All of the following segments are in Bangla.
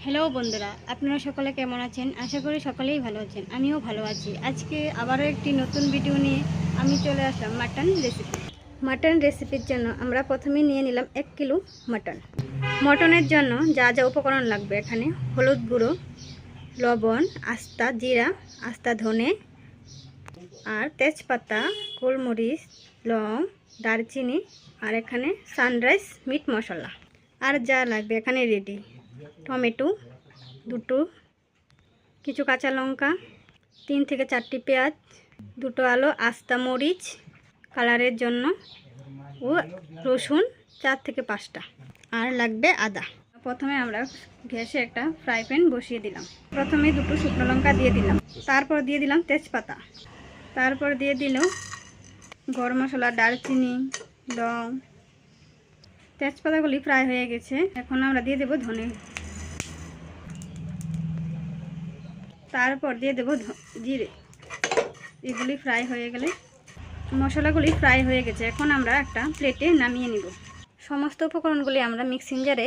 হ্যালো বন্ধুরা, আপনারা সকলে কেমন আছেন? আশা করি সকলেই ভালো আছেন। আমিও ভালো আছি। আজকে আবারও একটি নতুন ভিডিও নিয়ে আমি চলে আসলাম মাটন রেসিপি। মাটন রেসিপির জন্য আমরা প্রথমেই নিয়ে নিলাম 1 কিলো মাটন। মটনের জন্য যা যা উপকরণ লাগবে, এখানে হলুদ গুঁড়ো, লবণ, আস্তা জিরা, আস্তা ধনে আর তেজপাতা, গোলমরিচ, লং, দারচিনি আর এখানে সানরাইজ মিট মশলা। আর যা লাগবে এখানে রেডি: টমেটো দুটো, কিছু কাঁচা লঙ্কা, 3 থেকে 4টি পেঁয়াজ, দুটো আলু, আস্তা মরিচ কালারের জন্য, ও রসুন 4 থেকে 5টা, আর লাগবে আদা। প্রথমে আমরা গ্যাসে একটা ফ্রাই প্যান বসিয়ে দিলাম। প্রথমে দুটো শুকনো লঙ্কা দিয়ে দিলাম, তারপর দিয়ে দিলাম তেজপাতা, তারপর দিয়ে দিলাম গরম মশলা, দারচিনি, লং। তেজপাতাগুলি ফ্রাই হয়ে গেছে, এখন আমরা দিয়ে দেব ধনে, তারপর দিয়ে দেব জিরে। এগুলি ফ্রাই হয়ে গেলে, মশলাগুলি ফ্রাই হয়ে গেছে, এখন আমরা একটা প্লেটে নামিয়ে নিব। সমস্ত উপকরণগুলি আমরা মিক্সিং জারে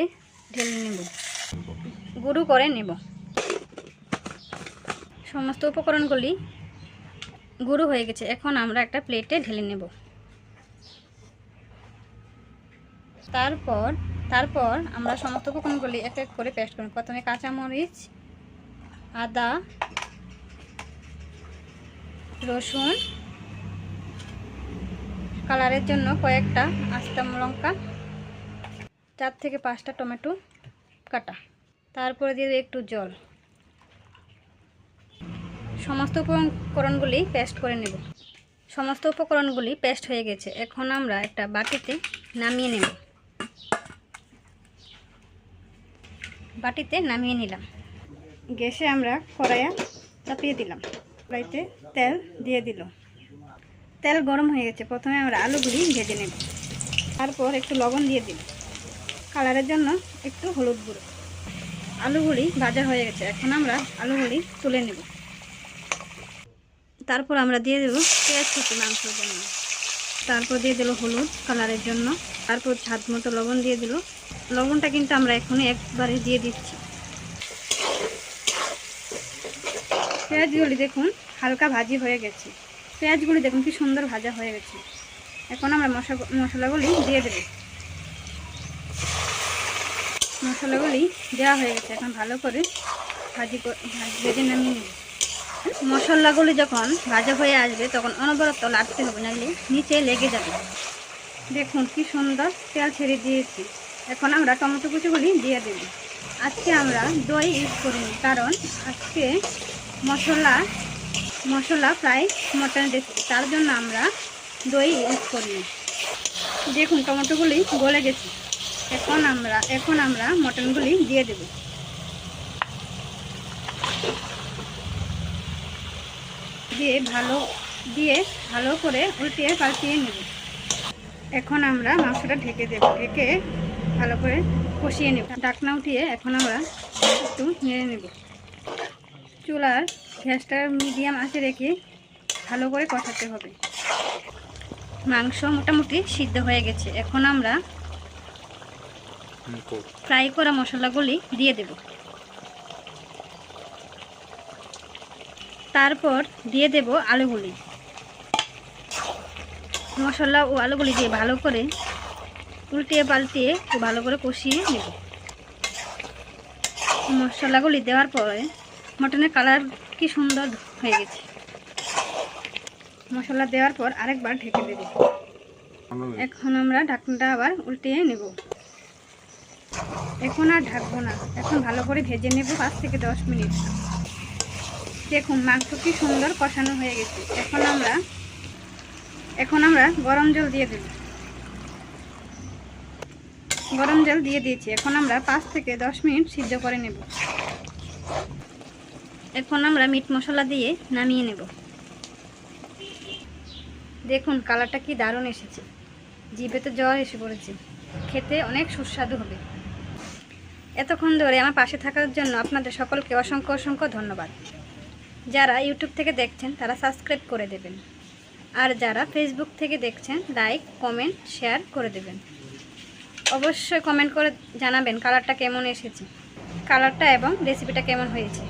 ঢেলে নেব, গুঁড়ো করে নেব। সমস্ত উপকরণগুলি গুঁড়ো হয়ে গেছে, এখন আমরা একটা প্লেটে ঢেলে নেব। তারপর আমরা সমস্ত উপকরণগুলি এক এক করে পেস্ট করব। প্রথমে কাঁচামরিচ, আদা, রসুন, কালারের জন্য কয়েকটা আস্তা লঙ্কা, 4 থেকে 5টা টমেটো কাটা, তারপরে দিয়ে একটু জল। সমস্ত উপকরণগুলি পেস্ট করে নেব। সমস্ত উপকরণগুলি পেস্ট হয়ে গেছে, এখন আমরা একটা বাটিতে নামিয়ে নেব। বাটিতে নামিয়ে নিলাম। গ্যাসে আমরা কড়াইয়া চাপিয়ে দিলাম, কড়াইতে তেল দিয়ে দিল। তেল গরম হয়ে গেছে, প্রথমে আমরা আলুগুলি ভেজে নেব। তারপর একটু লবণ দিয়ে দিল, কালারের জন্য একটু হলুদ গুঁড়ো। আলুগুলি ভাজা হয়ে গেছে, এখন আমরা আলুগুলি তুলে নেব। তারপর আমরা দিয়ে দেব পেঁয়াজ কুচি মাংসের জন্য, তারপর দিয়ে দিল হলুদ কালারের জন্য, তারপর স্বাদ মতো লবণ দিয়ে দিল। লবণটা কিন্তু আমরা এখনই একবারে দিয়ে দিচ্ছি। পেঁয়াজগুলি দেখুন হালকা ভাজি হয়ে গেছে, পেঁয়াজগুলি দেখুন কি সুন্দর ভাজা হয়ে গেছে। এখন আমরা মশলাগুলি দিয়ে দেব। মশলাগুলি দেওয়া হয়ে গেছে, এখন ভালো করে ভেজে নামিয়ে নেব। মশলাগুলি যখন ভাজা হয়ে আসবে তখন অনবরত নাড়তে হবে, নাহলে নিচে লেগে যাবে। দেখুন কি সুন্দর তেল ছেড়ে দিয়েছি। এখন আমরা টমেটো কুচিগুলি দিয়ে দেব। আজকে আমরা দই ইউজ করিনি, কারণ আজকে মশলা ফ্রাই মটন রেসিপি, তার জন্য আমরা দই ইউজ করিনি। দেখুন টমেটোগুলি গলে গেছে, এখন আমরা মটনগুলি দিয়ে দেব। দিয়ে ভালো করে উল্টিয়ে পাল্টিয়ে নেব। এখন আমরা মাংসটা ঢেকে দেব, ঢেকে ভালো করে কষিয়ে নেব। ঢাকনা উঠিয়ে এখন আমরা একটু নেড়ে নেব। চুলার গ্যাসটা মিডিয়াম আঁচে রেখে ভালো করে কষাতে হবে। মাংস মোটামুটি সিদ্ধ হয়ে গেছে, এখন আমরা ফ্রাই করা মশলাগুলি দিয়ে দেব। তারপর দিয়ে দেব আলুগুলি। মশলা ও আলুগুলি দিয়ে ভালো করে উল্টিয়ে পাল্টিয়ে ভালো করে কষিয়ে নেব। মশলাগুলি দেওয়ার পরে মটনের কালার কি সুন্দর হয়ে গেছে। মশলা দেওয়ার পর আরেকবার ঢেকে দেব। এখন আমরা ঢাকনাটা আবার উল্টিয়ে নেব। এখন আর ঢাকবো না, এখন ভালো করে ভেজে নেব 5 থেকে 10 মিনিট। দেখুন মাংস কি সুন্দর কষানো হয়ে গেছে। এখন আমরা গরম জল দিয়ে দেব। গরম জল দিয়ে দিয়েছি, এখন আমরা 5 থেকে 10 মিনিট সিদ্ধ করে নেব। এখন আমরা মিট মশলা দিয়ে নামিয়ে নেব। দেখুন কালারটা কি দারুণ এসেছে, জিভে তো জল এসে পড়েছে। খেতে অনেক সুস্বাদু হবে। এতক্ষণ ধরে আমার পাশে থাকার জন্য আপনাদের সকলকে অসংখ্য অসংখ্য ধন্যবাদ। যারা ইউটিউব থেকে দেখছেন তারা সাবস্ক্রাইব করে দেবেন, আর যারা ফেসবুক থেকে দেখছেন লাইক, কমেন্ট, শেয়ার করে দেবেন। অবশ্যই কমেন্ট করে জানাবেন কালারটা কেমন এসেছে। কালারটা এবং রেসিপিটা কেমন হয়েছে।